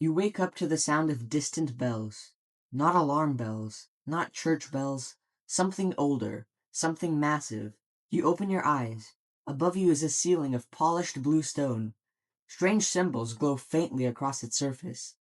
You wake up to the sound of distant bells. Not alarm bells, not church bells, something older, something massive. You open your eyes. Above you is a ceiling of polished blue stone. Strange symbols glow faintly across its surface.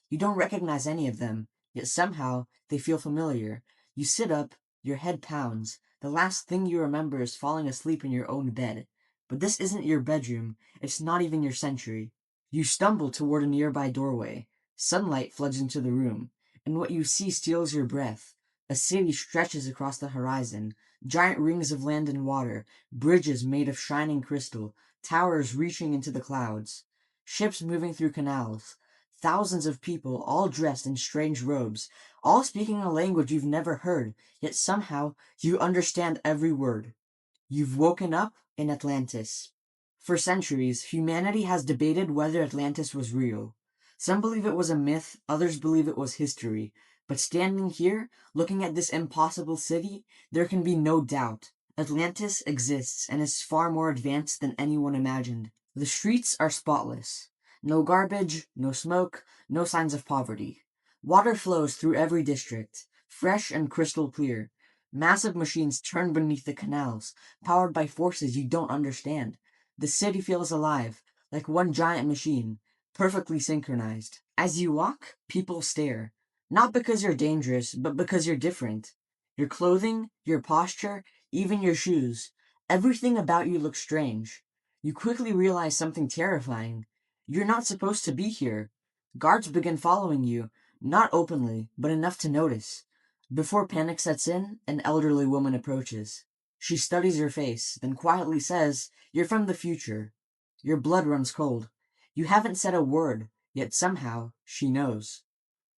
You don't recognize any of them, yet somehow they feel familiar. You sit up, your head pounds. The last thing you remember is falling asleep in your own bed. But this isn't your bedroom, it's not even your century. You stumble toward a nearby doorway. Sunlight floods into the room, and what you see steals your breath. A city stretches across the horizon, giant rings of land and water, bridges made of shining crystal, towers reaching into the clouds, ships moving through canals. Thousands of people, all dressed in strange robes, all speaking a language you've never heard, yet somehow you understand every word. You've woken up in Atlantis. For centuries, humanity has debated whether Atlantis was real. Some believe it was a myth, others believe it was history. But standing here, looking at this impossible city, there can be no doubt. Atlantis exists and is far more advanced than anyone imagined. The streets are spotless. No garbage, no smoke, no signs of poverty. Water flows through every district, fresh and crystal clear. Massive machines turn beneath the canals, powered by forces you don't understand. The city feels alive, like one giant machine, perfectly synchronized. As you walk, people stare. Not because you're dangerous, but because you're different. Your clothing, your posture, even your shoes. Everything about you looks strange. You quickly realize something terrifying. You're not supposed to be here. Guards begin following you, not openly, but enough to notice. Before panic sets in, an elderly woman approaches. She studies your face, then quietly says, "You're from the future." Your blood runs cold. You haven't said a word, yet somehow she knows.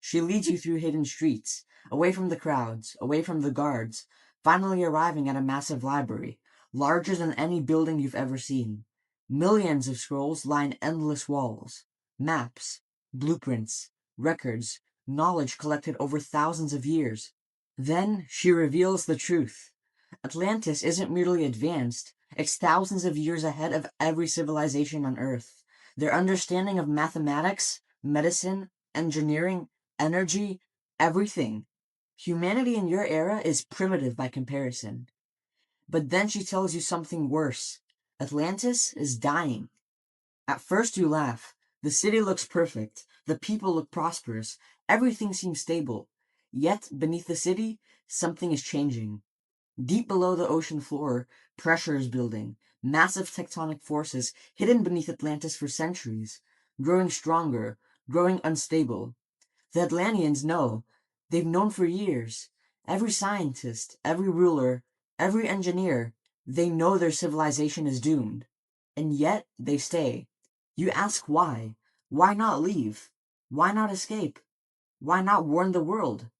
She leads you through hidden streets, away from the crowds, away from the guards, finally arriving at a massive library, larger than any building you've ever seen. Millions of scrolls line endless walls. Maps, blueprints, records, knowledge collected over thousands of years. Then she reveals the truth. Atlantis isn't merely advanced, it's thousands of years ahead of every civilization on Earth. Their understanding of mathematics, medicine, engineering, energy, everything. Humanity in your era is primitive by comparison. But then she tells you something worse. Atlantis is dying. At first you laugh. The city looks perfect. The people look prosperous. Everything seems stable. Yet, beneath the city, something is changing. Deep below the ocean floor, pressure is building. Massive tectonic forces hidden beneath Atlantis for centuries. Growing stronger, growing unstable. The Atlanteans know. They've known for years. Every scientist, every ruler, every engineer, they know their civilization is doomed. And yet, they stay. You ask why. Why not leave? Why not escape? Why not warn the world?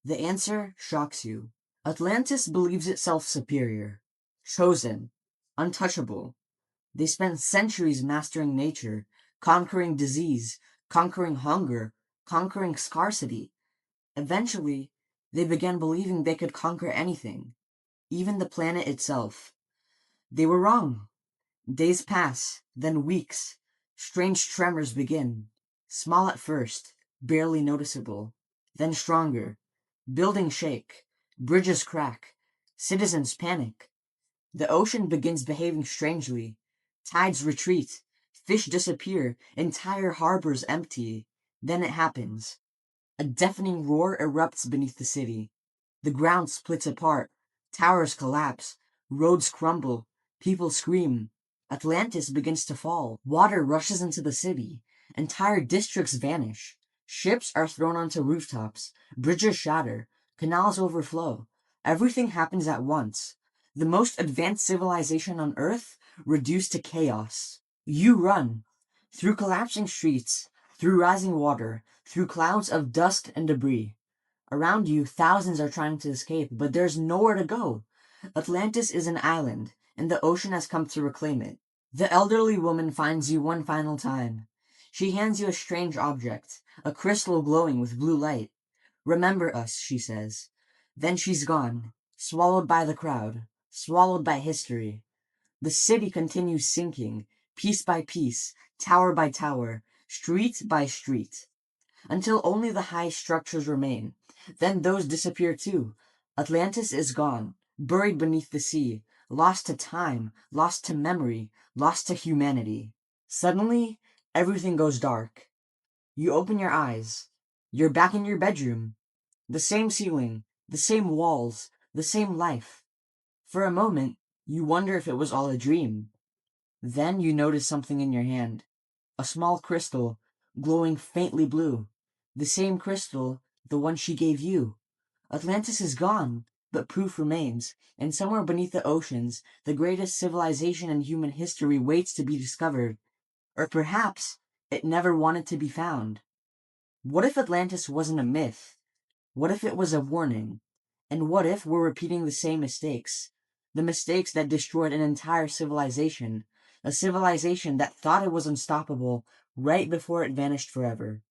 The answer shocks you. Atlantis believes itself superior, chosen, untouchable. They spent centuries mastering nature, conquering disease, conquering hunger, conquering scarcity. Eventually, they began believing they could conquer anything, even the planet itself. They were wrong. Days pass, then weeks. Strange tremors begin. Small at first, barely noticeable. Then stronger. Buildings shake. Bridges crack. Citizens panic. The ocean begins behaving strangely. Tides retreat. Fish disappear. Entire harbors empty. Then it happens. A deafening roar erupts beneath the city. The ground splits apart. Towers collapse. Roads crumble. People scream. Atlantis begins to fall. Water rushes into the city. Entire districts vanish. Ships are thrown onto rooftops. Bridges shatter. Canals overflow. Everything happens at once. The most advanced civilization on Earth reduced to chaos. You run. Through collapsing streets, through rising water, through clouds of dust and debris. Around you, thousands are trying to escape, but there's nowhere to go. Atlantis is an island, and the ocean has come to reclaim it. The elderly woman finds you one final time. She hands you a strange object, a crystal glowing with blue light. "Remember us," she says. Then she's gone, swallowed by the crowd, swallowed by history. The city continues sinking, piece by piece, tower by tower, street by street. until only the high structures remain. Then those disappear too. Atlantis is gone, buried beneath the sea, lost to time, lost to memory, lost to humanity. Suddenly, everything goes dark. You open your eyes. You're back in your bedroom. The same ceiling, the same walls, the same life. For a moment, you wonder if it was all a dream. Then you notice something in your hand. A small crystal, glowing faintly blue. The same crystal, the one she gave you. Atlantis is gone, but proof remains, and somewhere beneath the oceans, the greatest civilization in human history waits to be discovered. Or perhaps it never wanted to be found. What if Atlantis wasn't a myth? What if it was a warning? And what if we're repeating the same mistakes? The mistakes that destroyed an entire civilization. A civilization that thought it was unstoppable right before it vanished forever.